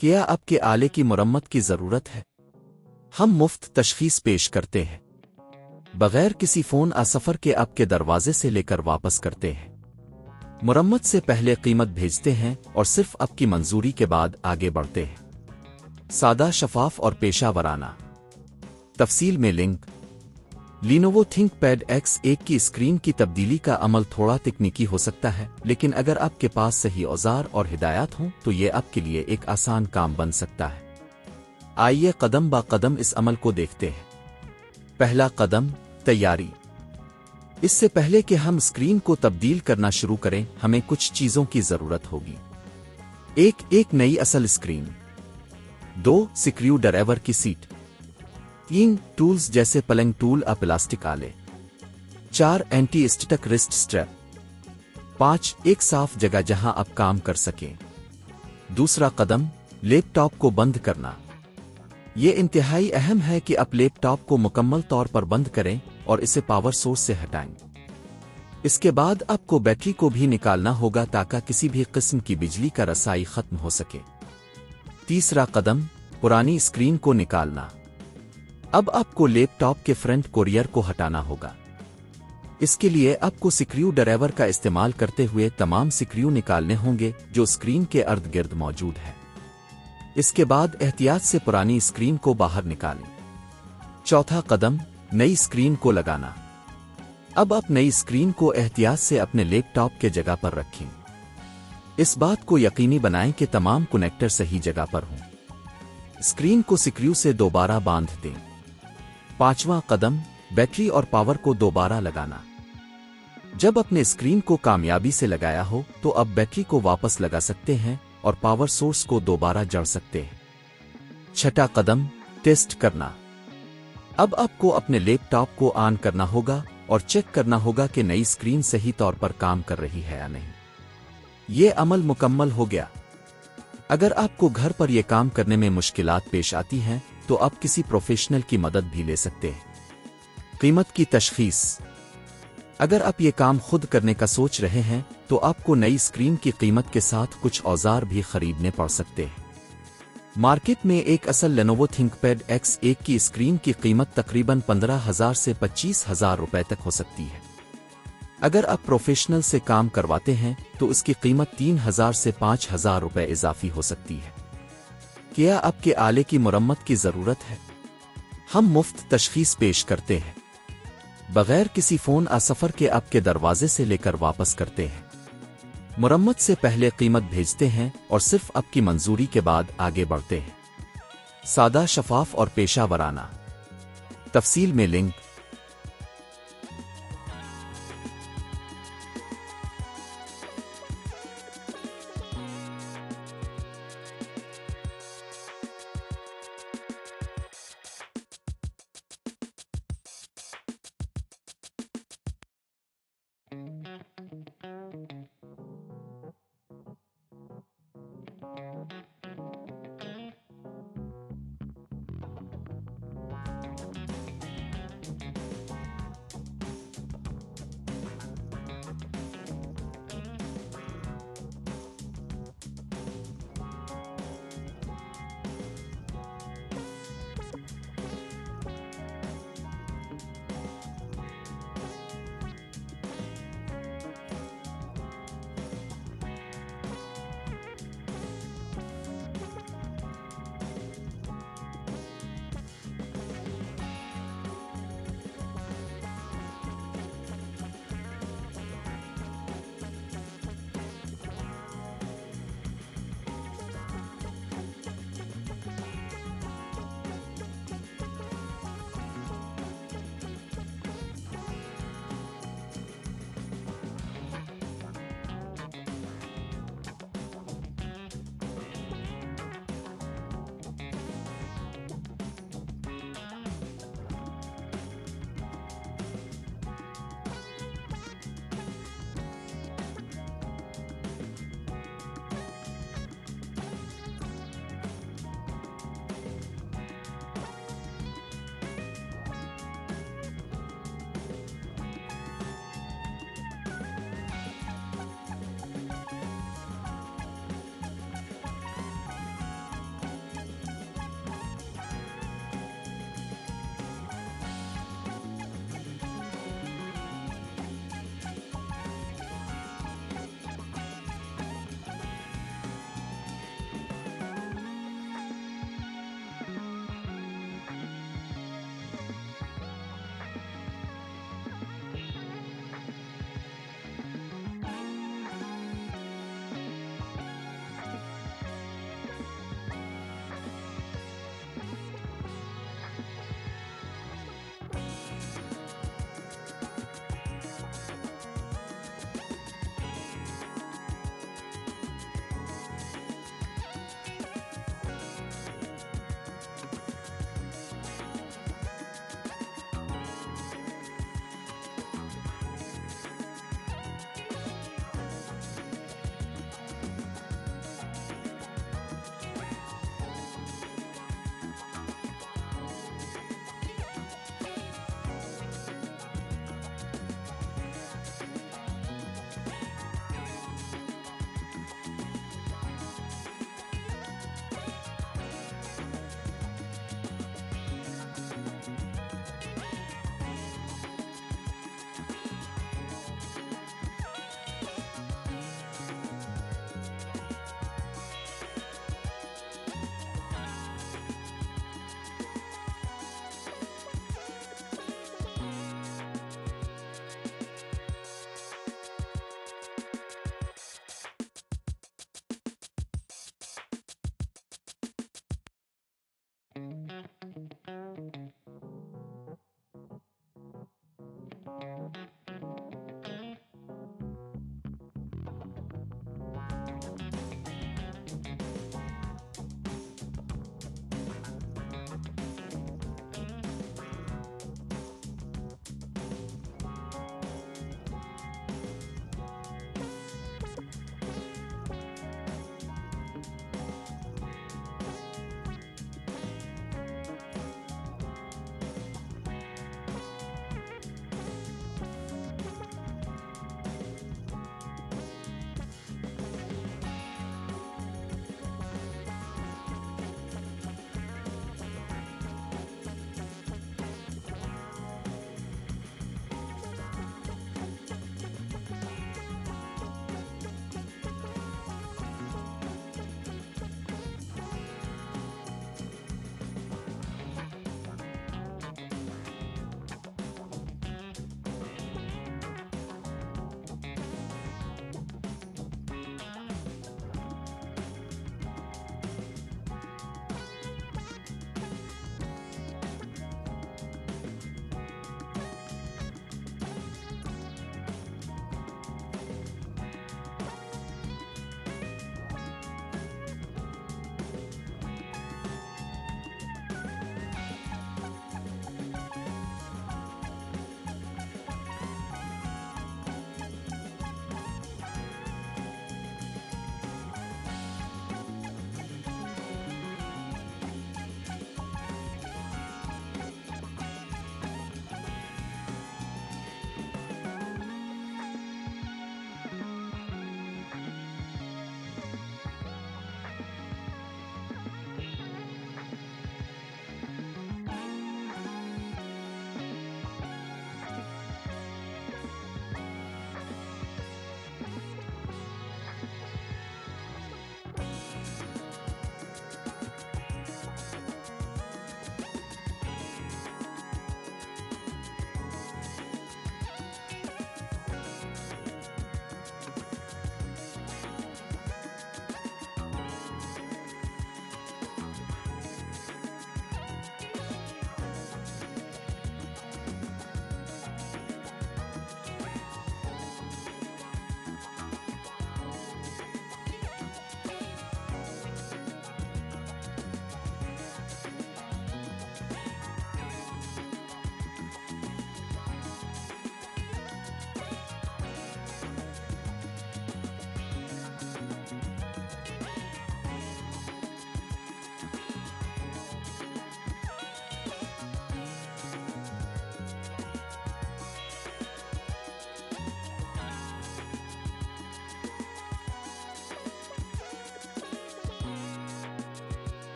क्या आपके आले की मरम्मत की ज़रूरत है? हम मुफ्त तशख़ीस पेश करते हैं। बगैर किसी फ़ोन सफ़र के आपके दरवाजे से लेकर वापस करते हैं। मरम्मत से पहले कीमत भेजते हैं और सिर्फ आपकी मंजूरी के बाद आगे बढ़ते हैं। सादा, शफाफ और पेशा वराना। तफसील में लिंक। लीनोवो थिंकपैड X1 की स्क्रीन की तब्दीली का अमल थोड़ा तकनीकी हो सकता है, लेकिन अगर आपके पास सही औजार और हिदायत हों तो ये आपके लिए एक आसान काम बन सकता है। आइए कदम ब कदम इस अमल को देखते हैं। पहला कदम, तैयारी। इससे पहले कि हम स्क्रीन को तब्दील करना शुरू करें, हमें कुछ चीज़ों की ज़रूरत होगी। एक नई असल स्क्रीन। 2 स्क्रू ड्राइवर की सीट। 3 टूल्स जैसे पलंग टूल प्लास्टिक आले। 4 एंटी स्टैटिक रिस्ट स्ट्रैप। 5 एक साफ जगह जहां आप काम कर सकें। दूसरा कदम, लैपटॉप को बंद करना। ये इंतहाई अहम है कि आप लैपटॉप को मुकम्मल तौर पर बंद करें और इसे पावर सोर्स से हटाएं। इसके बाद आपको बैटरी को भी निकालना होगा ताकि किसी भी किस्म की बिजली का रसाई खत्म हो सके। तीसरा कदम, पुरानी स्क्रीन को निकालना। अब आपको लैपटॉप के फ्रंट कोरियर को हटाना होगा। इसके लिए आपको स्क्रू ड्राइवर का इस्तेमाल करते हुए तमाम स्क्रू निकालने होंगे जो स्क्रीन के अर्द गिर्द मौजूद है। इसके बाद एहतियात से पुरानी स्क्रीन को बाहर निकालें। चौथा कदम, नई स्क्रीन को लगाना। अब आप नई स्क्रीन को एहतियात से अपने लैपटॉप के जगह पर रखें। इस बात को यकीनी बनाएं कि तमाम कनेक्टर सही जगह पर हों। स्क्रीन को स्क्रू से दोबारा बांध दें। पांचवां कदम, बैटरी और पावर को दोबारा लगाना। जब अपने स्क्रीन को कामयाबी से लगाया हो तो अब बैटरी को वापस लगा सकते हैं और पावर सोर्स को दोबारा जोड़ सकते हैं। छठा कदम, टेस्ट करना। अब आपको अपने लैपटॉप को ऑन करना होगा और चेक करना होगा कि नई स्क्रीन सही तौर पर काम कर रही है या नहीं। ये अमल मुकम्मल हो गया। अगर आपको घर पर यह काम करने में मुश्किलात पेश आती हैं तो आप किसी प्रोफेशनल की मदद भी ले सकते हैं। कीमत की तशख़ीस। अगर आप ये काम खुद करने का सोच रहे हैं तो आपको नई स्क्रीन की कीमत के साथ कुछ औजार भी खरीदने पड़ सकते हैं। मार्केट में एक असल लेनोवो थिंकपैड X1 की स्क्रीन की कीमत तकरीबन 15,000 से 25,000 रुपए तक हो सकती है। अगर आप प्रोफेशनल से काम करवाते हैं तो इसकी कीमत 3,000 से 5,000 रुपए इजाफी हो सकती है। क्या आपके आले की मरम्मत की ज़रूरत है? हम मुफ्त तशख़ीस पेश करते हैं। बगैर किसी फ़ोन सफ़र के आपके दरवाजे से लेकर वापस करते हैं। मरम्मत से पहले कीमत भेजते हैं और सिर्फ आपकी मंजूरी के बाद आगे बढ़ते हैं। सादा, शफाफ और पेशा वराना। तफसील में लिंक।